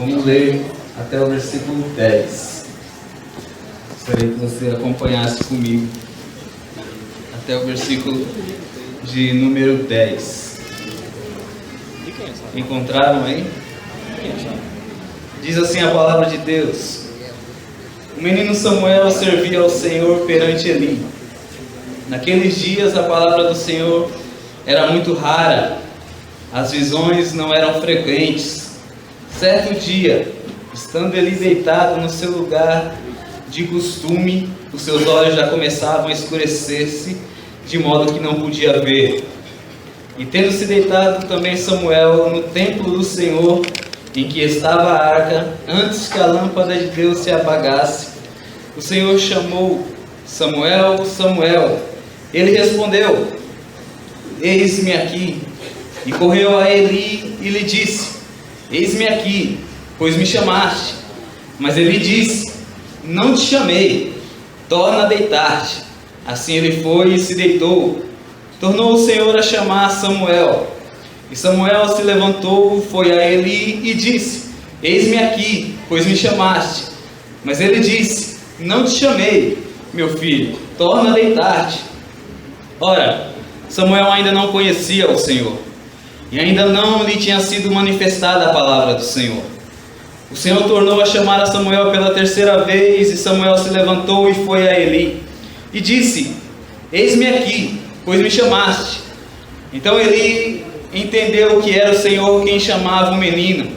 Vamos ler até o versículo 10. Gostaria que você acompanhasse comigo até o versículo de número 10. Encontraram aí? Diz assim a palavra de Deus: o menino Samuel servia ao Senhor perante Eli. Naqueles dias a palavra do Senhor era muito rara, as visões não eram frequentes. Certo dia, estando Eli deitado no seu lugar de costume, os seus olhos já começavam a escurecer-se, de modo que não podia ver. E tendo-se deitado também Samuel no templo do Senhor, em que estava a arca, antes que a lâmpada de Deus se apagasse, o Senhor chamou: Samuel, Samuel. Ele respondeu: eis-me aqui. E correu a Eli e lhe disse: eis-me aqui, pois me chamaste. Mas ele disse: não te chamei, torna a deitar-te. Assim ele foi e se deitou. Tornou o Senhor a chamar Samuel. E Samuel se levantou, foi a Eli e disse: eis-me aqui, pois me chamaste. Mas ele disse: não te chamei, meu filho, torna a deitar-te. Ora, Samuel ainda não conhecia o Senhor, e ainda não lhe tinha sido manifestada a palavra do Senhor. O Senhor tornou a chamar a Samuel pela terceira vez, e Samuel se levantou e foi a Eli, e disse: eis-me aqui, pois me chamaste. Então Eli entendeu que era o Senhor quem chamava o menino,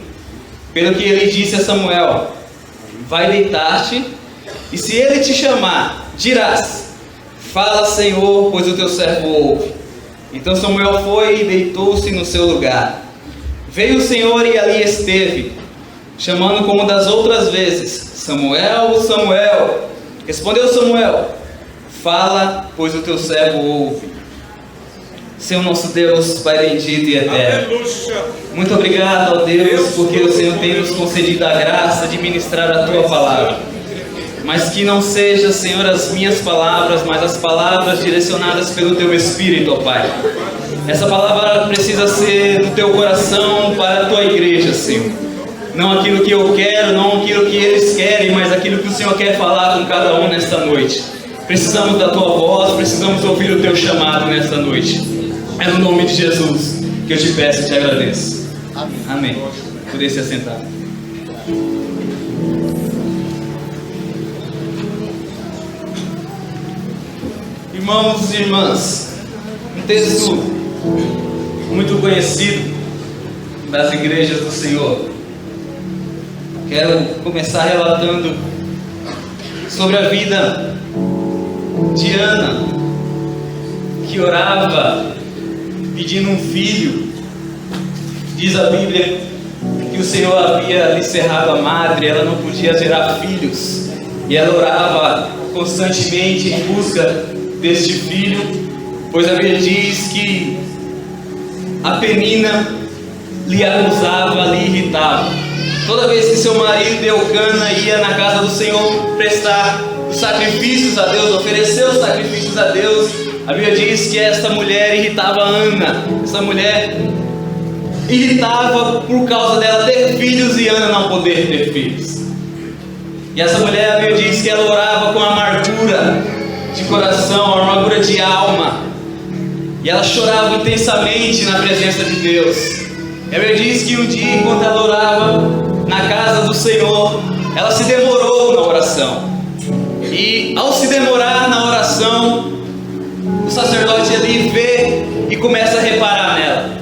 pelo que ele disse a Samuel: vai deitar-te, e se ele te chamar, dirás: fala, Senhor, pois o teu servo ouve. Então Samuel foi e deitou-se no seu lugar. Veio o Senhor e ali esteve, chamando como das outras vezes: Samuel, Samuel. Respondeu Samuel: fala, pois o teu servo ouve. Senhor nosso Deus, Pai bendito e eterno, muito obrigado, ó Deus, porque o Senhor tem nos concedido a graça de ministrar a Tua palavra. Mas que não seja, Senhor, as minhas palavras, mas as palavras direcionadas pelo Teu Espírito, ó Pai. Essa palavra precisa ser do Teu coração para a Tua igreja, Senhor. Não aquilo que eu quero, não aquilo que eles querem, mas aquilo que o Senhor quer falar com cada um nesta noite. Precisamos da Tua voz, precisamos ouvir o Teu chamado nesta noite. É no nome de Jesus que eu te peço e te agradeço. Amém. Poder se assentar. Irmãos e irmãs, um texto muito conhecido das igrejas do Senhor. Quero começar relatando sobre a vida de Ana, que orava pedindo um filho. Diz a Bíblia que o Senhor havia lhe cerrado a madre, ela não podia gerar filhos, e ela orava constantemente em busca deste filho, pois a Bíblia diz que a Penina lhe acusava, lhe irritava. Toda vez que seu marido Eucana ia na casa do Senhor prestar os sacrifícios a Deus, oferecer os sacrifícios a Deus, a Bíblia diz que esta mulher irritava Ana. Essa mulher irritava por causa dela ter filhos e Ana não poder ter filhos. E essa mulher, a Bíblia diz que ela orava com amargura de coração, amargura de alma, e ela chorava intensamente na presença de Deus. A Bíblia diz que um dia, enquanto ela orava na casa do Senhor, ela se demorou na oração, e ao se demorar na oração, o sacerdote ali vê e começa a reparar nela.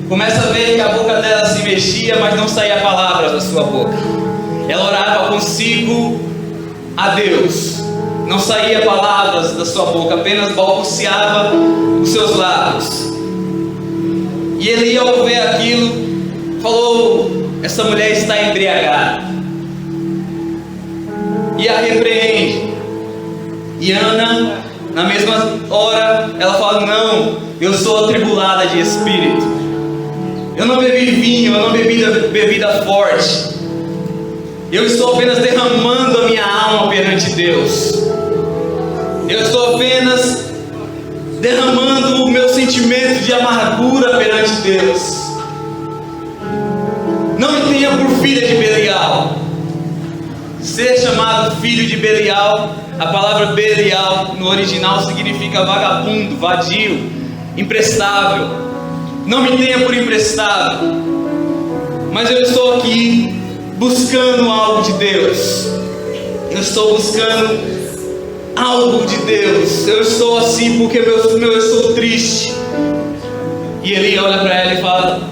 Começa a ver que a boca dela se mexia, mas não saía palavras da sua boca. Ela orava consigo a Deus, não saía palavras da sua boca, apenas balbuciava os seus lábios. E ele, ao ver aquilo, falou: essa mulher está embriagada. E a repreende. E Ana, na mesma hora, ela fala: não, eu sou atribulada de espírito. Eu não bebi vinho, eu não bebi bebida forte. Eu estou apenas derramando a minha alma perante Deus. Eu estou apenas derramando o meu sentimento de amargura perante Deus. Não me tenha por filha de Belial. Ser chamado filho de Belial, a palavra Belial no original significa vagabundo, vadio, imprestável. Não me tenha por emprestado. Mas eu estou aqui buscando algo de Deus. Eu estou buscando algo de Deus. Eu estou assim porque eu estou triste. E ele olha para ela e fala: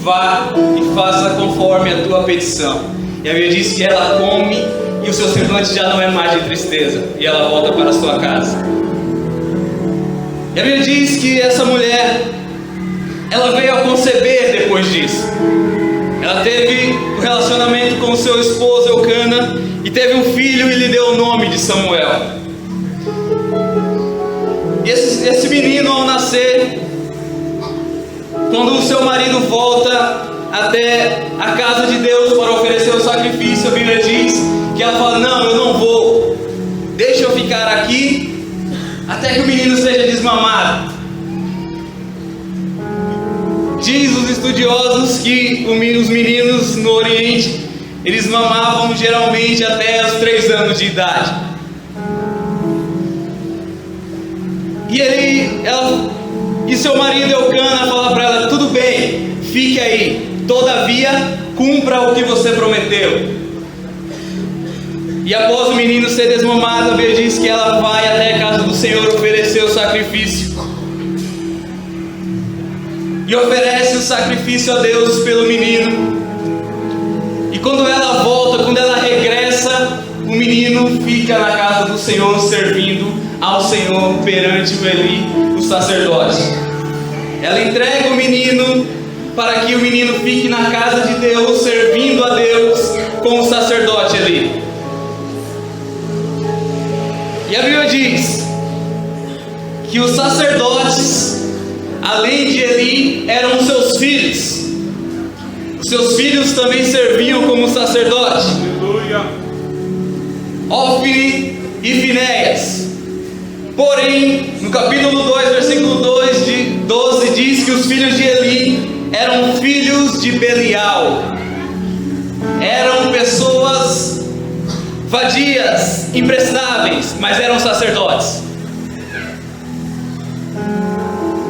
vá e faça conforme a tua petição. E a Bíblia diz que ela come e o seu semblante já não é mais de tristeza. E ela volta para a sua casa. E a Bíblia diz que essa mulher, ela veio a conceber depois disso. Ela teve um relacionamento com o seu esposo Eucana e teve um filho e lhe deu o nome de Samuel. E esse menino, ao nascer, quando o seu marido volta até a casa de Deus para oferecer o sacrifício, a Bíblia diz que ela fala: não, eu não vou, deixa eu ficar aqui até que o menino seja desmamado. Diz os estudiosos que os meninos no Oriente, eles mamavam geralmente até os 3 anos de idade. E seu marido Eucana fala para ela: tudo bem, fique aí, todavia cumpra o que você prometeu. E após o menino ser desmamado, a Bíblia diz que ela vai até a casa do Senhor oferecer o sacrifício. E oferece o sacrifício a Deus pelo menino. E quando ela volta, quando ela regressa, o menino fica na casa do Senhor, servindo ao Senhor perante o Eli, o sacerdote. Ela entrega o menino para que o menino fique na casa de Deus, servindo a Deus com o sacerdote Eli. E a Bíblia diz que os sacerdotes, além de Eli, eram os seus filhos. Os seus filhos também serviam como sacerdote. Ofni e Finéias. Porém, no capítulo 2, versículo 12, diz que os filhos de Eli eram filhos de Belial. Eram pessoas vadias, imprestáveis, mas eram sacerdotes.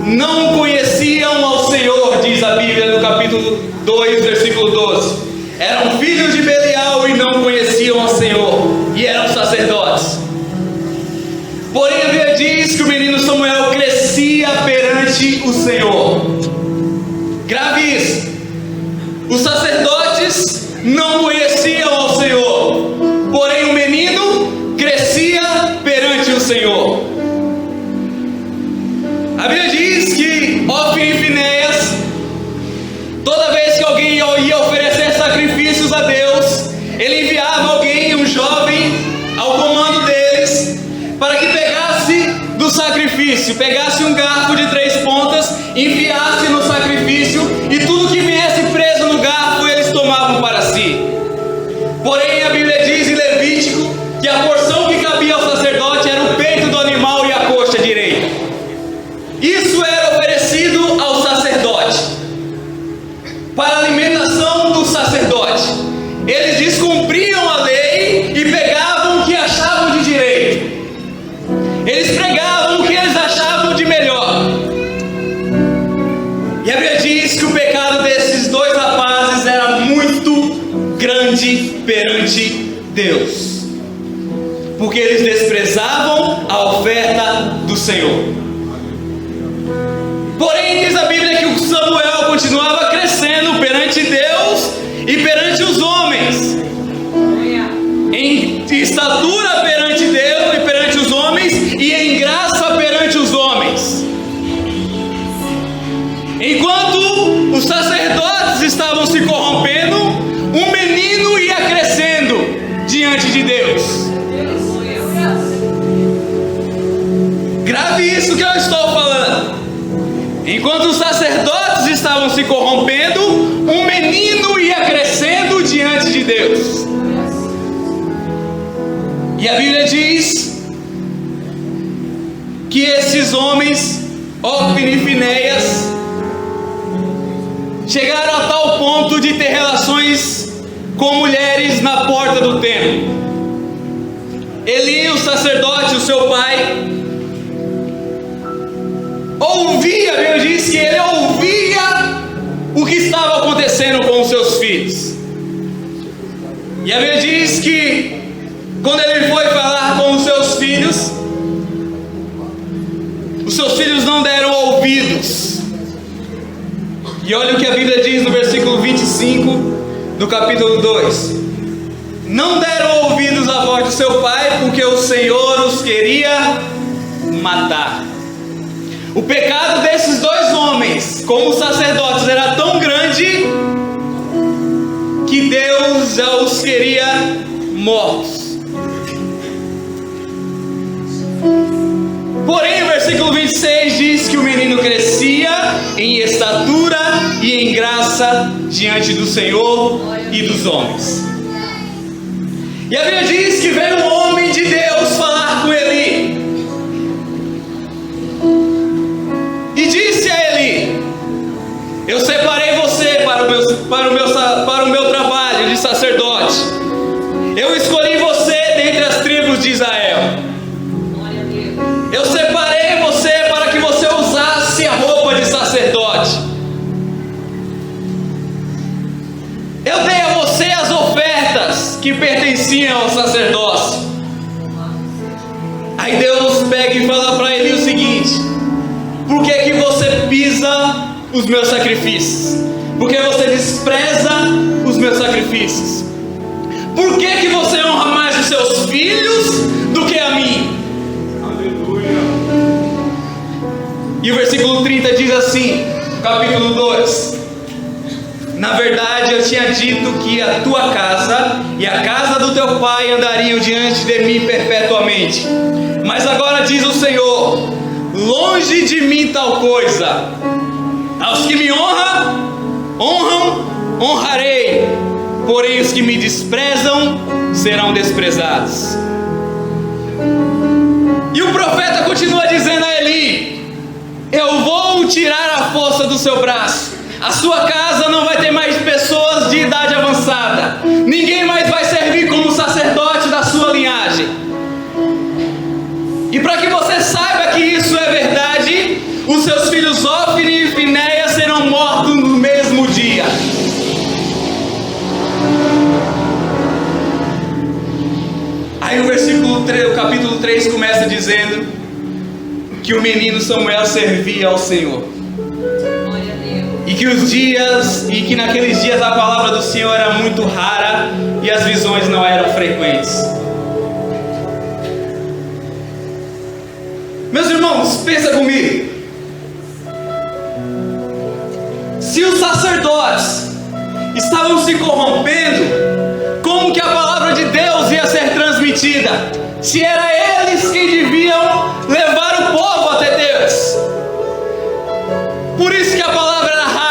Não conheciam ao Senhor, diz a Bíblia no capítulo 2, versículo 12. Eram filhos de Belial e não conheciam ao Senhor, e eram sacerdotes. Porém a Bíblia diz que o menino Samuel crescia perante o Senhor. Grave isso. Os sacerdotes não conheciam ao Senhor, porém o menino crescia perante o Senhor. A Bíblia diz que Ofni e Finéias, toda vez que alguém ia oferecer sacrifícios a Deus, ele enviava alguém, um jovem, ao comando deles, para que pegasse do sacrifício, pegasse um garfo de 3 pontas, enfiasse no sacrifício, e tudo que viesse preso no garfo eles tomavam para si. Porém a Bíblia diz em Levítico que a porção que cabia ao sacerdote era o peito do animal e a coxa direita. Isso era oferecido ao sacerdote, para a alimentação do sacerdote. Eles descumpriam a lei e pegavam o que achavam de direito. Eles pregavam o que eles achavam de melhor. E a Bíblia diz que o pecado desses 2 rapazes era muito grande perante Deus, porque eles desprezavam a oferta do Senhor. Porém diz a Bíblia que o Samuel continuava crescendo perante Deus e perante os homens, em estatura perante Deus e perante os homens, e em graça perante os homens. Enquanto os sacerdotes estavam se corrompendo, um menino ia crescendo diante de Deus. Grave isso que eu estou falando. Enquanto os sacerdotes estavam se corrompendo, um menino ia crescendo diante de Deus. E a Bíblia diz que esses homens, Ofni e Finéias, chegaram a tal ponto de ter relações à porta do templo. Eli, o sacerdote, o seu pai, ouvia, a Bíblia diz que ele ouvia o que estava acontecendo com os seus filhos. E a Bíblia diz que quando ele foi falar com os seus filhos não deram ouvidos. E olha o que a Bíblia diz no versículo 25 do capítulo 2: não deram ouvidos à voz do seu pai, porque o Senhor os queria matar. O pecado desses dois homens, como sacerdotes, era tão grande que Deus já os queria mortos. Porém, o versículo 26 diz que o menino crescia em estatura e em graça diante do Senhor e dos homens. E a Bíblia diz que veio um homem de Deus falar com Eli e disse a Eli: eu separei você para o meu trabalho de sacerdote. Eu escolhi você dentre as tribos de Israel. Eu separei você para que você usasse a roupa de sacerdote. Eu dei a você as ofertas que pertenciam ao sacerdócio. Aí Deus pega e fala para ele o seguinte: por que que você pisa os meus sacrifícios? Por que você despreza os meus sacrifícios? Por que que você honra mais os seus filhos do que a mim? E o versículo 30 diz assim, capítulo 2: na verdade eu tinha dito que a tua casa e a casa do teu pai andariam diante de mim perpetuamente. Mas agora diz o Senhor: longe de mim tal coisa. Aos que me honram, honrarei. Porém os que me desprezam serão desprezados. E o profeta continua dizendo a Eli: eu vou tirar a força do seu braço. A sua casa não vai ter mais pessoas de idade avançada. Ninguém mais vai servir como sacerdote da sua linhagem. E para que você saiba que isso é verdade, os seus filhos Ofni e Finéias serão mortos no mesmo dia. Aí o versículo 3, o capítulo 3 começa dizendo que o menino Samuel servia ao Senhor. E que naqueles dias a palavra do Senhor era muito rara e as visões não eram frequentes. Meus irmãos, pensa comigo. Se os sacerdotes estavam se corrompendo, como que a palavra de Deus ia ser transmitida? Se era eles que deviam levar o povo até Deus. Por isso que a palavra era rara.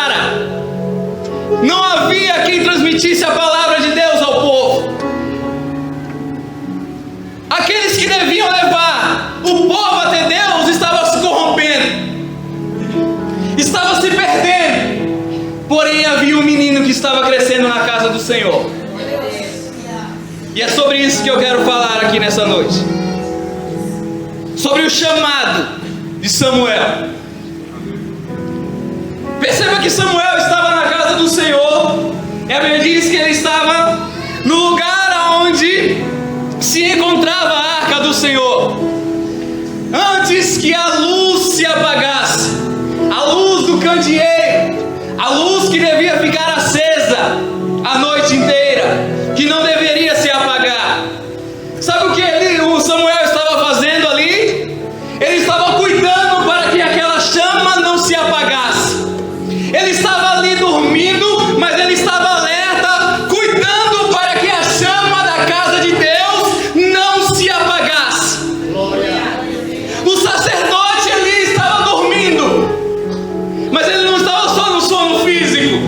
Não havia quem transmitisse a palavra de Deus ao povo. Aqueles que deviam levar o povo até Deus estavam se corrompendo, estavam se perdendo. Porém havia um menino que estava crescendo na casa do Senhor. E é sobre isso que eu quero falar aqui nessa noite. Sobre o chamado de Samuel. Perceba que Samuel estava na casa do Senhor. E a Bíblia diz que ele estava no lugar onde se encontrava a arca do Senhor. Antes que a luz se apagasse, a luz do candeeiro, a luz que devia ficar acesa a noite inteira, que não deveria se apagar. Sabe o que o Samuel estava fazendo ali? Ele estava cuidando para que aquela chama não se apagasse. Ele estava ali dormindo, mas ele estava alerta, cuidando para que a chama da casa de Deus não se apagasse. O sacerdote ali estava dormindo, mas ele não estava só no sono físico,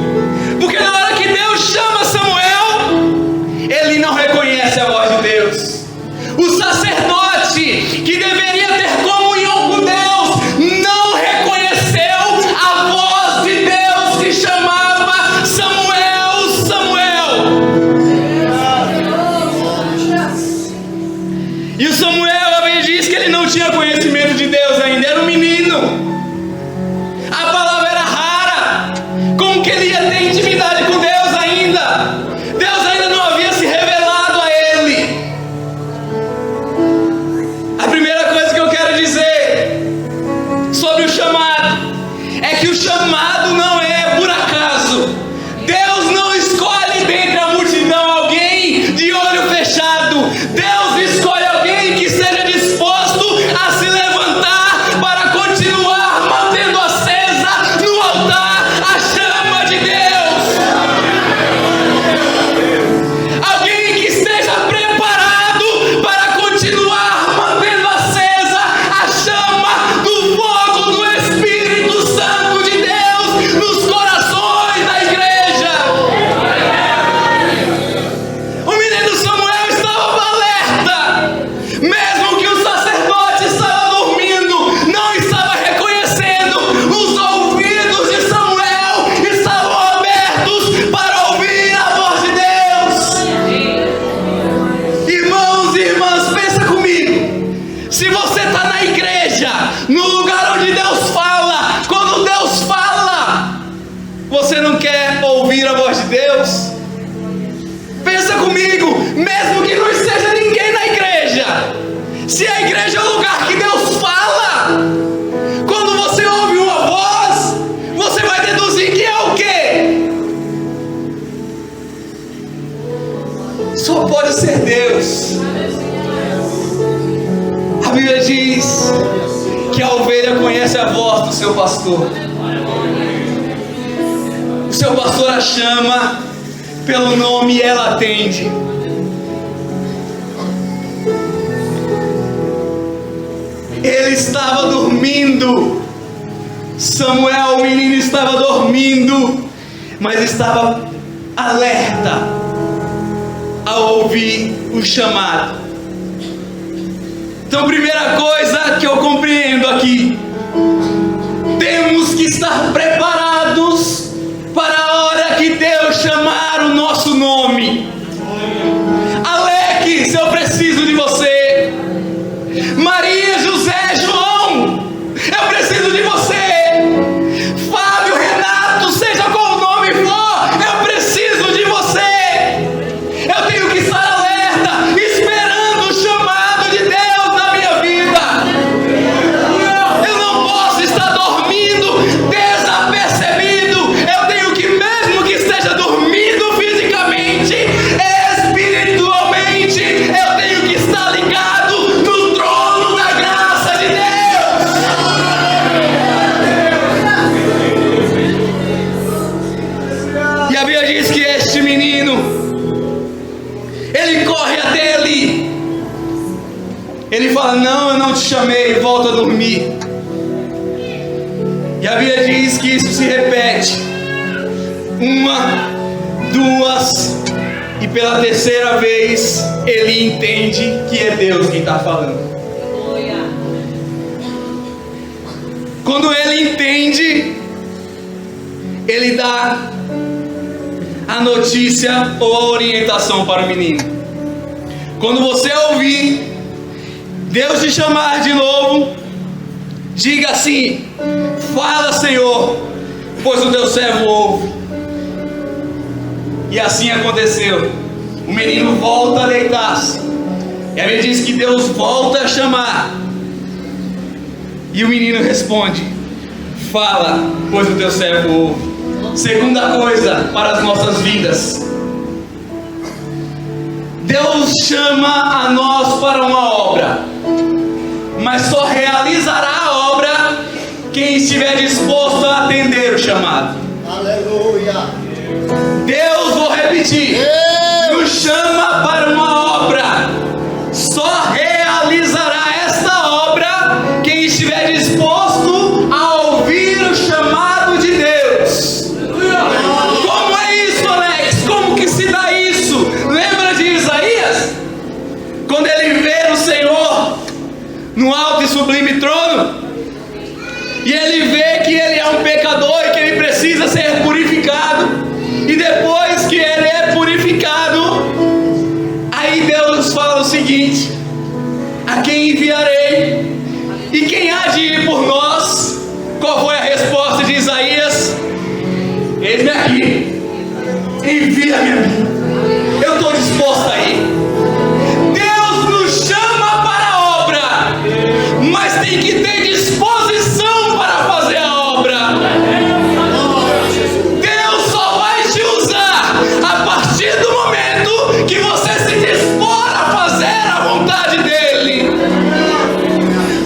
Deus. Pensa comigo, mesmo que não esteja ninguém na igreja, se a igreja é o lugar que Deus fala, quando você ouve uma voz, você vai deduzir que é o quê? Só pode ser Deus. A Bíblia diz que a ovelha conhece a voz do seu pastor. O seu pastor a chama pelo nome e ela atende. Ele estava dormindo. Samuel, o menino, estava dormindo, mas estava alerta ao ouvir o chamado. Então, primeira coisa que eu compreendo aqui: temos que estar preparados para a hora que Deus chamar o nosso nome. Alex, eu preciso de você. Maria, José, João, eu preciso de você. Fábio, Renato, seja qual o nome for, eu preciso de você. Eu tenho que estar alerta, esperando o chamado de Deus na minha vida. Eu não posso estar dormindo desapercebido. Eu tenho que, mesmo que esteja dormindo fisicamente, espiritualmente, eu tenho que estar ligado no trono da graça de Deus. E a Bíblia diz que este menino, ele corre até ali. Ele fala: não, eu não te chamei, volta a dormir. E a Bíblia diz que isso se repete uma, duas, e pela terceira vez ele entende que é Deus quem está falando. Quando ele entende, ele dá a notícia ou a orientação para o menino. Quando você ouvir Deus te chamar de novo, diga assim: fala, Senhor, pois o teu servo ouve. E assim aconteceu. O menino volta a deitar-se. E a Bíblia diz que Deus volta a chamar. E o menino responde: fala, pois o teu servo ouve. Segunda coisa para as nossas vidas: Deus chama a nós para uma obra, mas só realizará a obra quem estiver disposto a atender o chamado. Aleluia. Deus, vou repetir, nos chama para uma obra, só realizará esta obra quem estiver disposto a ouvir o chamado de Deus. Como é isso, Alex? Como que se dá isso? Lembra de Isaías? Quando ele vê o Senhor no alto e sublime trono, e ele vê que ele é um pecador e que ele precisa ser purificado, e depois que ele é purificado, aí Deus fala o seguinte: a quem enviarei? E quem há de ir por nós? Qual foi a resposta de Isaías? Eis-me aqui, envia-me a mim, eu estou disposto a ir. Deus nos chama para a obra, mas tem que ter disposição para fazer a obra. Deus só vai te usar a partir do momento que você se dispor a fazer a vontade dele.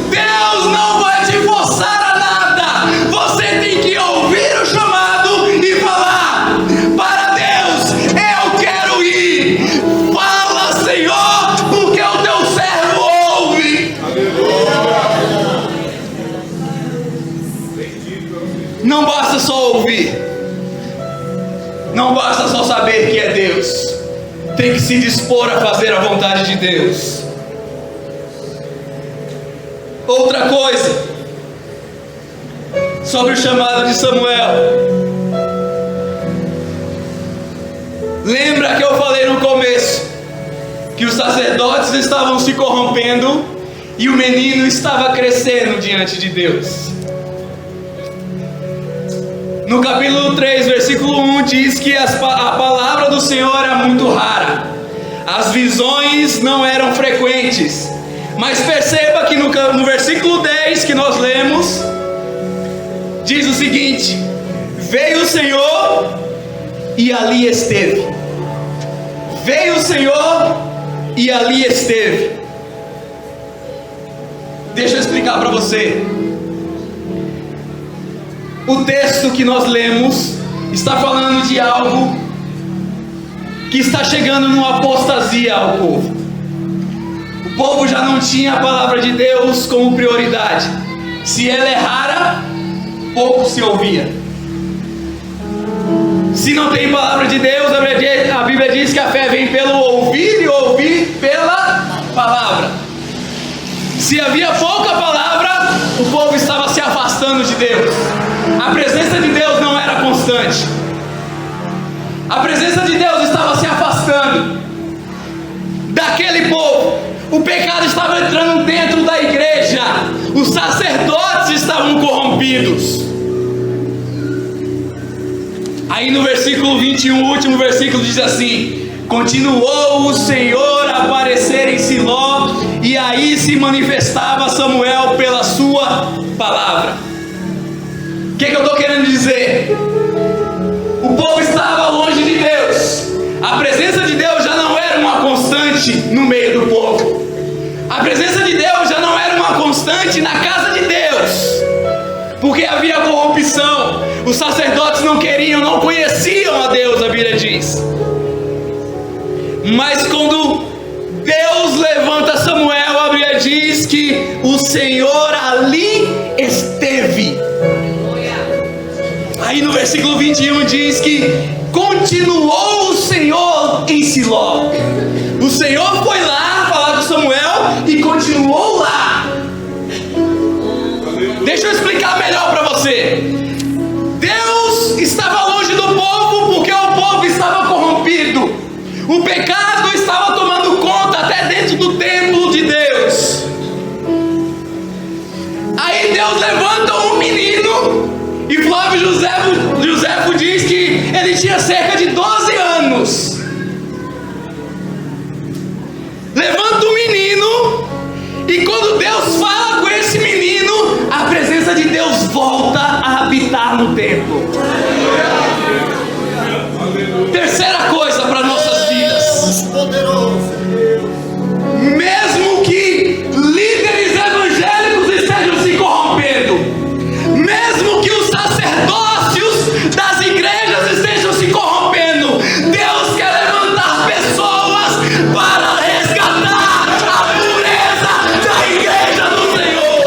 Deus não vai te forçar a nada. Você tem que ouvir o chamado e falar: para Deus, eu quero ir. Fala, Senhor, porque o teu servo ouve. Não basta só ouvir, não basta só saber que é Deus, tem que se dispor a fazer a vontade de Deus. Outra coisa sobre o chamado de Samuel: lembra que eu falei no começo que os sacerdotes estavam se corrompendo e o menino estava crescendo diante de Deus? No capítulo 3, versículo 1, diz que a palavra do Senhor era muito rara. As visões não eram frequentes. Mas perceba que no versículo 10 que nós lemos, diz o seguinte: veio o Senhor e ali esteve. Veio o Senhor e ali esteve. Deixa eu explicar para você. O texto que nós lemos está falando de algo que está chegando numa apostasia ao povo. O povo já não tinha a palavra de Deus como prioridade. Se ela é rara, pouco se ouvia. Se não tem palavra de Deus, a Bíblia diz que a fé vem pelo ouvir e ouvir pela palavra. Se havia pouca palavra, o povo estava se afastando de Deus. A presença de Deus não era constante. A presença de Deus estava se afastando daquele povo. O pecado estava entrando dentro da igreja. Os sacerdotes estavam corrompidos. Aí no versículo 21, o último versículo, diz assim: continuou o Senhor a aparecer em Siló, e aí se manifestava Samuel pela sua palavra. O que eu estou querendo dizer? O povo estava longe de Deus. A presença de Deus já não era uma constante no meio do povo. A presença de Deus já não era uma constante na casa de Deus, porque havia corrupção. Os sacerdotes não queriam, não conheciam a Deus, a Bíblia diz. Mas quando Deus levanta Samuel, a Bíblia diz que o Senhor ali esteve. Aí no versículo 21 diz que continuou o Senhor em Siló. O Senhor foi lá falar com Samuel e continuou lá. Deixa eu explicar melhor para você. Deus estava longe do povo porque o povo estava corrompido. O pecado estava tomando conta até dentro do templo de Deus. Aí Deus levanta um menino, e Flávio Josefo diz que ele tinha cerca de 12 anos. Levanta o menino, e quando Deus fala com esse menino, a presença de Deus volta a habitar no templo. Terceira coisa para nossas vidas: mesmo que líderes evangélicos estejam se corrompendo, mesmo que os sacerdócios das igrejas estejam se corrompendo, Deus quer levantar pessoas para resgatar a pureza da igreja do Senhor.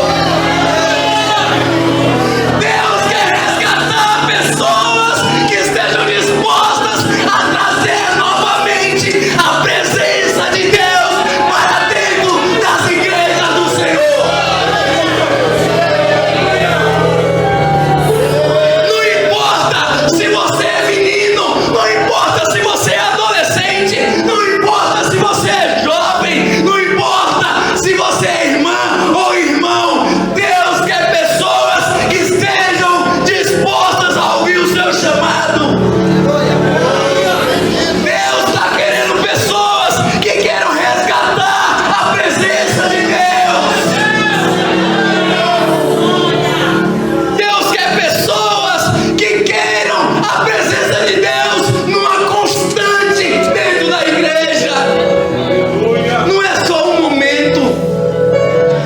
Deus quer resgatar pessoas que estejam dispostas a trazer novamente a presença de Deus para dentro das igrejas do Senhor. Não importa se você é menino, não importa se você é adolescente, não importa se você é jovem, não importa se você é irmã ou irmão, Deus quer pessoas que estejam dispostas a ouvir o seu chamado. Deus está querendo pessoas que queiram resgatar a presença de Deus. Deus quer pessoas que queiram a presença de Deus numa constante dentro da igreja. Não é só um momento,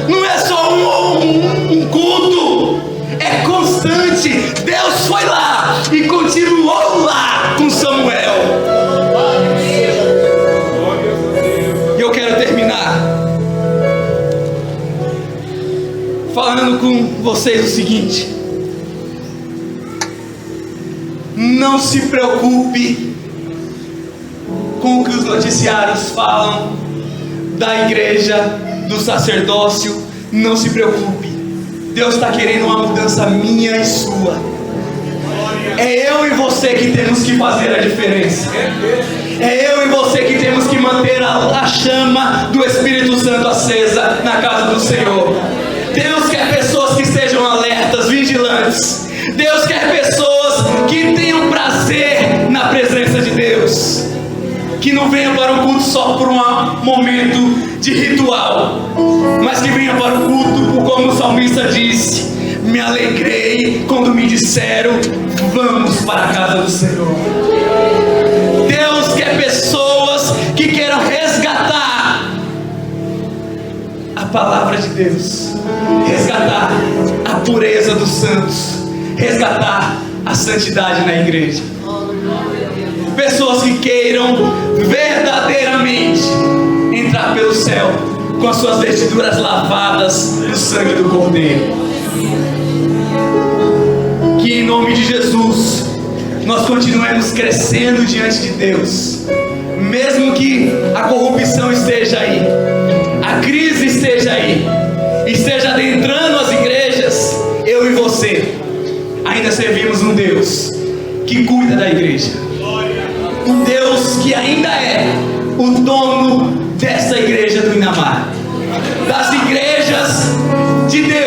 não é só um culto, é constante. Deus foi lá e continuou lá com Samuel. E eu quero terminar falando com vocês o seguinte: não se preocupe com o que os noticiários falam da igreja, do sacerdócio. Não se preocupe. Deus está querendo uma mudança minha e sua. É eu e você que temos que fazer a diferença. É eu e você que temos que manter a chama do Espírito Santo acesa na casa do Senhor. Deus quer pessoas que estejam alertas, vigilantes. Deus quer pessoas que não venha para o culto só por um momento de ritual, mas que venha para o culto, como o salmista disse: me alegrei quando me disseram, vamos para a casa do Senhor. Deus quer pessoas que queiram resgatar a palavra de Deus, resgatar a pureza dos santos, resgatar a santidade na igreja. Pessoas que queiram verdadeiramente entrar pelo céu com as suas vestiduras lavadas no sangue do Cordeiro. Que em nome de Jesus nós continuemos crescendo diante de Deus, mesmo que a corrupção esteja aí, a crise esteja aí, esteja adentrando as igrejas. Eu e você ainda servimos um Deus que cuida da igreja, um Deus que ainda é o dono dessa igreja do Inamar, das igrejas de Deus.